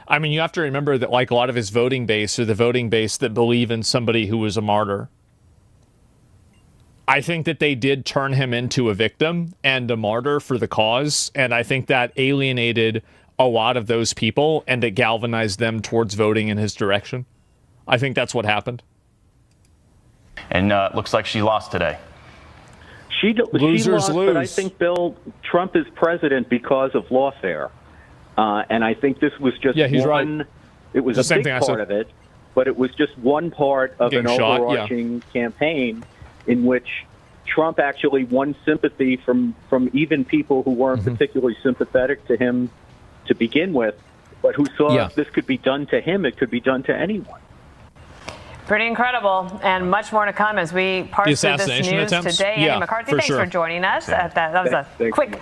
I mean, you have to remember that like a lot of his voting base are the voting base that believe in somebody who was a martyr. I think that they did turn him into a victim and a martyr for the cause, and I think that alienated a lot of those people and it galvanized them towards voting in his direction. I think that's what happened. And looks like she lost today. She lost, but I think, Bill, Trump is president because of lawfare. And I think this was just one. It was a big part of it, but it was just one part of an overarching campaign in which Trump actually won sympathy from even people who weren't particularly sympathetic to him to begin with, but who saw if this could be done to him, it could be done to anyone. Pretty incredible, and much more to come as we parse through this news today. Andy McCarthy, thanks for joining us. That was a quick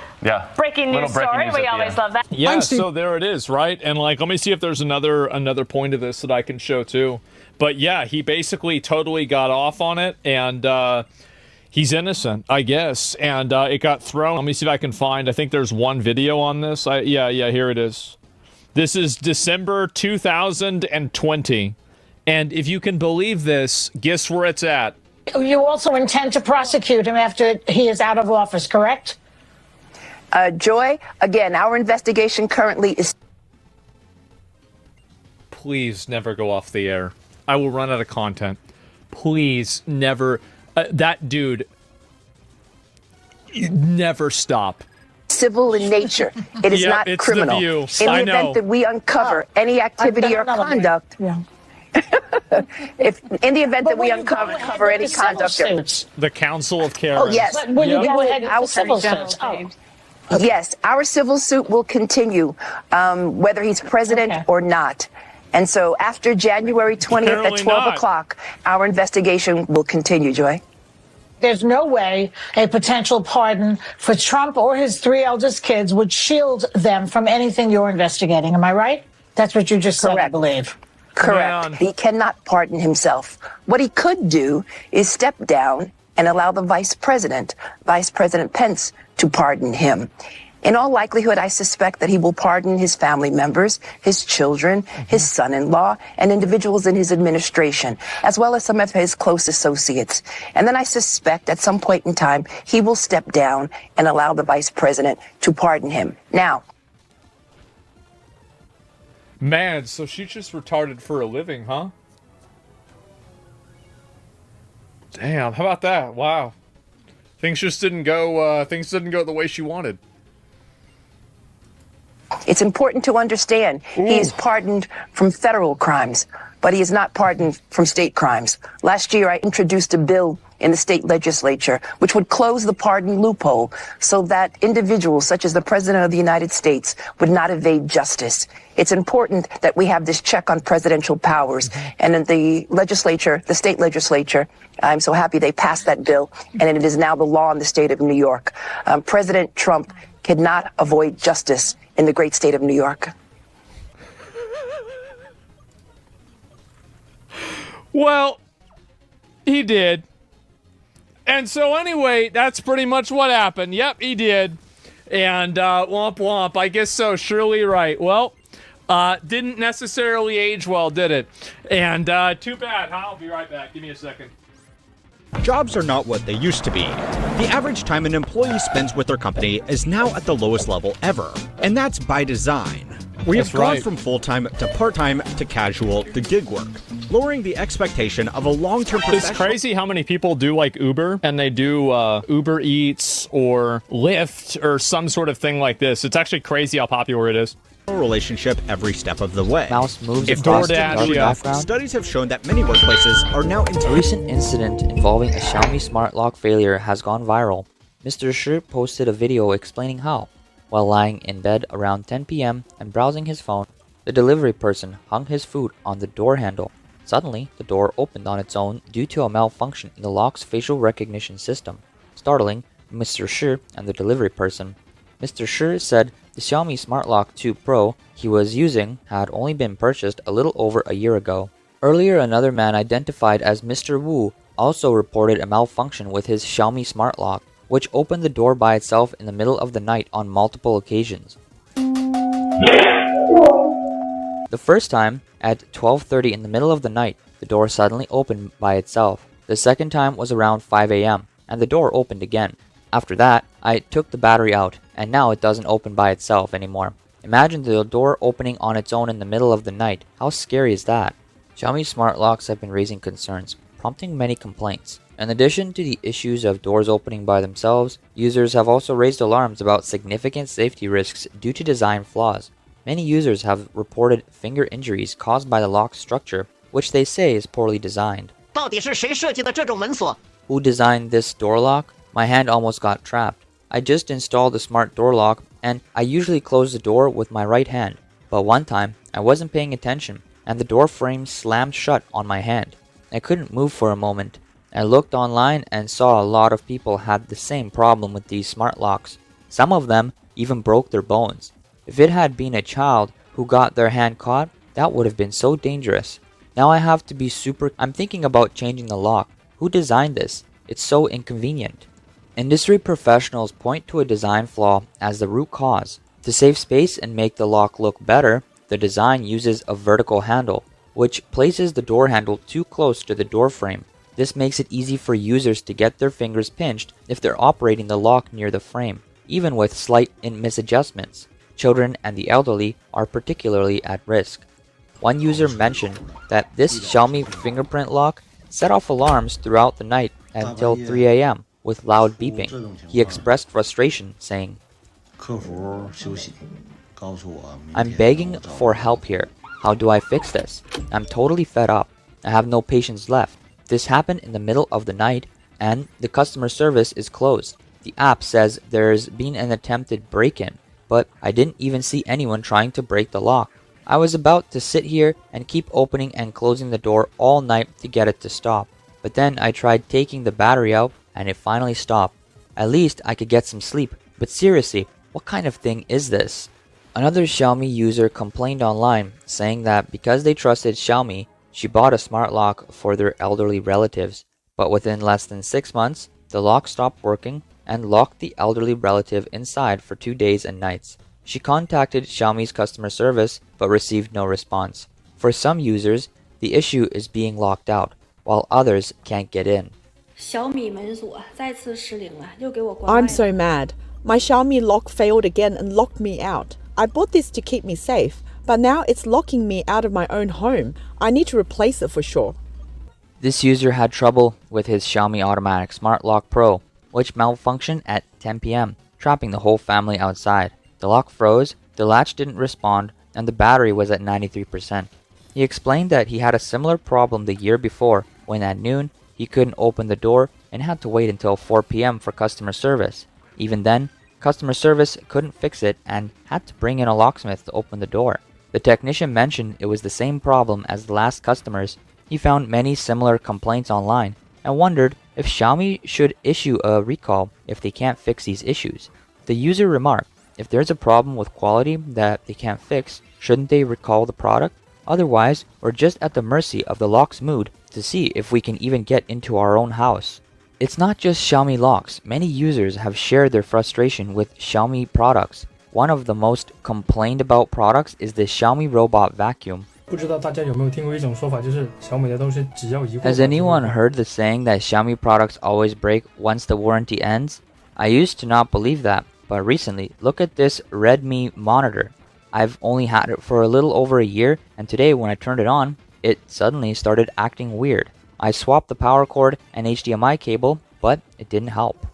breaking news story. We always love that. Yeah, so there it is, right? And like, let me see if there's another point of this that I can show too. But yeah, he basically totally got off on it, and he's innocent, I guess. And it got thrown. Let me see if I can find. I think there's one video on this. Yeah, here it is. This is December 2020. And if you can believe this, guess where it's at? You also intend to prosecute him after he is out of office, correct? Joy, again, our investigation currently is... Please never go off the air. I will run out of content. Please never... that dude... Never stop. Civil in nature. It is not criminal. In the event that we uncover any activity or conduct... If in the event that we uncover any conduct, the Council of Karen. Oh yes, our civil suit. Yes, our civil suit will continue, whether he's president or not. And so after January 20th at 12 o'clock, our investigation will continue. Joy. There's no way a potential pardon for Trump or his three eldest kids would shield them from anything you're investigating. Am I right? That's what you just said, I believe. Correct. He cannot pardon himself. What he could do is step down and allow the Vice President Pence, to pardon him. In all likelihood, I suspect that he will pardon his family members, his children, his son-in-law, and individuals in his administration, as well as some of his close associates. And then I suspect at some point in time, he will step down and allow the Vice President to pardon him. Now, man, so she's just retarded for a living, huh? Damn, how about that? Wow. Things just didn't go, the way she wanted. It's important to understand he is pardoned from federal crimes, but he is not pardoned from state crimes. Last year, I introduced a bill in the state legislature which would close the pardon loophole so that individuals such as the President of the United States would not evade justice. It's important that we have this check on presidential powers. And in the legislature, the state legislature, I'm so happy they passed that bill, and it is now the law in the state of New York. President Trump cannot avoid justice in the great state of New York. Well, he did. And so anyway, that's pretty much what happened. Yep, he did. And womp womp, I guess so. Surely right. Well, didn't necessarily age well, did it? And too bad, huh? I'll be right back. Give me a second. Jobs are not what they used to be. The average time an employee spends with their company is now at the lowest level ever. And that's by design. We have gone from full-time to part-time to casual to gig work, lowering the expectation of a long-term professional. It's crazy how many people do like Uber, and they do Uber Eats or Lyft or some sort of thing like this. It's actually crazy how popular it is. Relationship every step of the way. Mouse moves across the dark background. Studies have shown that many workplaces are now A recent incident involving a Xiaomi smart lock failure has gone viral. Mr. Shi posted a video explaining how. While lying in bed around 10 p.m. and browsing his phone, the delivery person hung his food on the door handle. Suddenly, the door opened on its own due to a malfunction in the lock's facial recognition system, startling Mr. Shi and the delivery person. Mr. Shi said the Xiaomi Smart Lock 2 Pro he was using had only been purchased a little over a year ago. Earlier, another man identified as Mr. Wu also reported a malfunction with his Xiaomi Smart Lock, which opened the door by itself in the middle of the night on multiple occasions. The first time, at 12:30 in the middle of the night, the door suddenly opened by itself. The second time was around 5 a.m., and the door opened again. After that, I took the battery out, and now it doesn't open by itself anymore. Imagine the door opening on its own in the middle of the night. How scary is that? Xiaomi smart locks have been raising concerns, prompting many complaints. In addition to the issues of doors opening by themselves, users have also raised alarms about significant safety risks due to design flaws. Many users have reported finger injuries caused by the lock structure, which they say is poorly designed. Who designed this door lock? My hand almost got trapped. I just installed the smart door lock, and I usually close the door with my right hand. But one time, I wasn't paying attention, and the door frame slammed shut on my hand. I couldn't move for a moment. I looked online and saw a lot of people had the same problem with these smart locks. Some of them even broke their bones. If it had been a child who got their hand caught, that would have been so dangerous. Now I have to be I'm thinking about changing the lock. Who designed this? It's so inconvenient. Industry professionals point to a design flaw as the root cause. To save space and make the lock look better, the design uses a vertical handle, which places the door handle too close to the door frame. This makes it easy for users to get their fingers pinched if they're operating the lock near the frame, even with slight misadjustments. Children and the elderly are particularly at risk. One user mentioned that this Xiaomi fingerprint lock set off alarms throughout the night until 3 a.m. with loud beeping. He expressed frustration, saying, "I'm begging for help here. How do I fix this? I'm totally fed up. I have no patience left. This happened in the middle of the night, and the customer service is closed. The app says there's been an attempted break-in, but I didn't even see anyone trying to break the lock. I was about to sit here and keep opening and closing the door all night to get it to stop. But then I tried taking the battery out, and it finally stopped. At least I could get some sleep. But seriously, what kind of thing is this?" Another Xiaomi user complained online, saying that because they trusted Xiaomi, she bought a smart lock for their elderly relatives. But within less than 6 months, the lock stopped working and locked the elderly relative inside for 2 days and nights. She contacted Xiaomi's customer service but received no response. For some users, the issue is being locked out, while others can't get in. I'm so mad. My Xiaomi lock failed again and locked me out. I bought this to keep me safe, but now it's locking me out of my own home. I need to replace it for sure. This user had trouble with his Xiaomi Automatic Smart Lock Pro, which malfunctioned at 10 p.m., trapping the whole family outside. The lock froze, the latch didn't respond, and the battery was at 93%. He explained that he had a similar problem the year before when at noon he couldn't open the door and had to wait until 4 p.m. for customer service. Even then, customer service couldn't fix it and had to bring in a locksmith to open the door. The technician mentioned it was the same problem as the last customers. He found many similar complaints online and wondered if Xiaomi should issue a recall if they can't fix these issues. The user remarked, if there's a problem with quality that they can't fix, shouldn't they recall the product? Otherwise, we're just at the mercy of the lock's mood to see if we can even get into our own house. It's not just Xiaomi locks. Many users have shared their frustration with Xiaomi products. One of the most complained about products is the Xiaomi robot vacuum. Has anyone heard the saying that Xiaomi products always break once the warranty ends? I used to not believe that, but recently, look at this Redmi monitor. I've only had it for a little over a year, and today when I turned it on, it suddenly started acting weird. I swapped the power cord and HDMI cable, but it didn't help.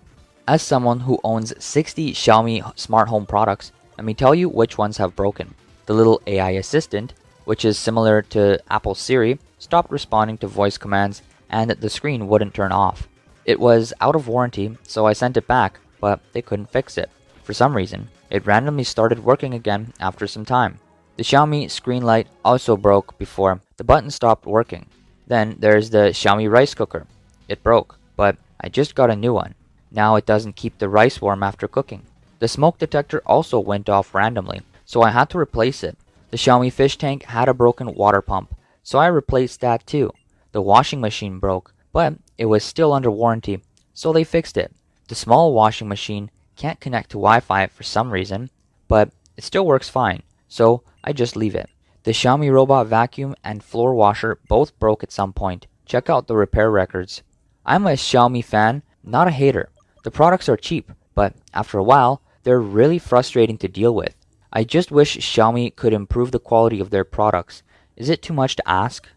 As someone who owns 60 Xiaomi smart home products, let me tell you which ones have broken. The little AI assistant, which is similar to Apple's Siri, stopped responding to voice commands and the screen wouldn't turn off. It was out of warranty, so I sent it back, but they couldn't fix it. For some reason, it randomly started working again after some time. The Xiaomi screen light also broke before the button stopped working. Then there's the Xiaomi rice cooker. It broke, but I just got a new one. Now it doesn't keep the rice warm after cooking. The smoke detector also went off randomly, so I had to replace it. The Xiaomi fish tank had a broken water pump, so I replaced that too. The washing machine broke, but it was still under warranty, so they fixed it. The small washing machine can't connect to Wi-Fi for some reason, but it still works fine, so I just leave it. The Xiaomi robot vacuum and floor washer both broke at some point. Check out the repair records. I'm a Xiaomi fan, not a hater. The products are cheap, but after a while, they're really frustrating to deal with. I just wish Xiaomi could improve the quality of their products. Is it too much to ask?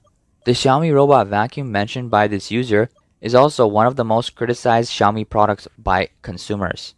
The Xiaomi robot vacuum mentioned by this user is also one of the most criticized Xiaomi products by consumers.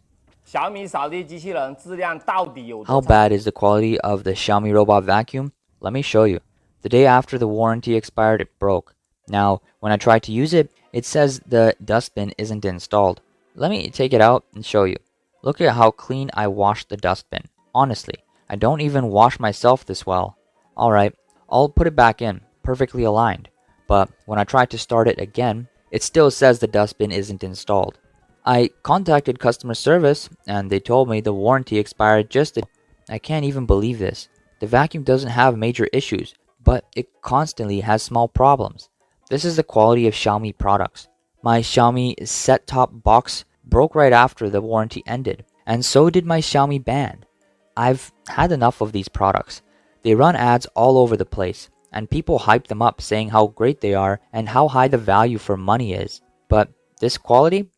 How bad is the quality of the Xiaomi robot vacuum? Let me show you. The day after the warranty expired, it broke. Now, when I tried to use it, it says the dustbin isn't installed. Let me take it out and show you. Look at how clean I washed the dustbin. Honestly, I don't even wash myself this well. Alright, I'll put it back in, perfectly aligned. But when I try to start it again, it still says the dustbin isn't installed. I contacted customer service and they told me the warranty expired just a... I can't even believe this. The vacuum doesn't have major issues, but it constantly has small problems. This is the quality of Xiaomi products. My Xiaomi set-top box broke right after the warranty ended, and so did my Xiaomi band. I've had enough of these products. They run ads all over the place, and people hype them up saying how great they are and how high the value for money is. But this quality?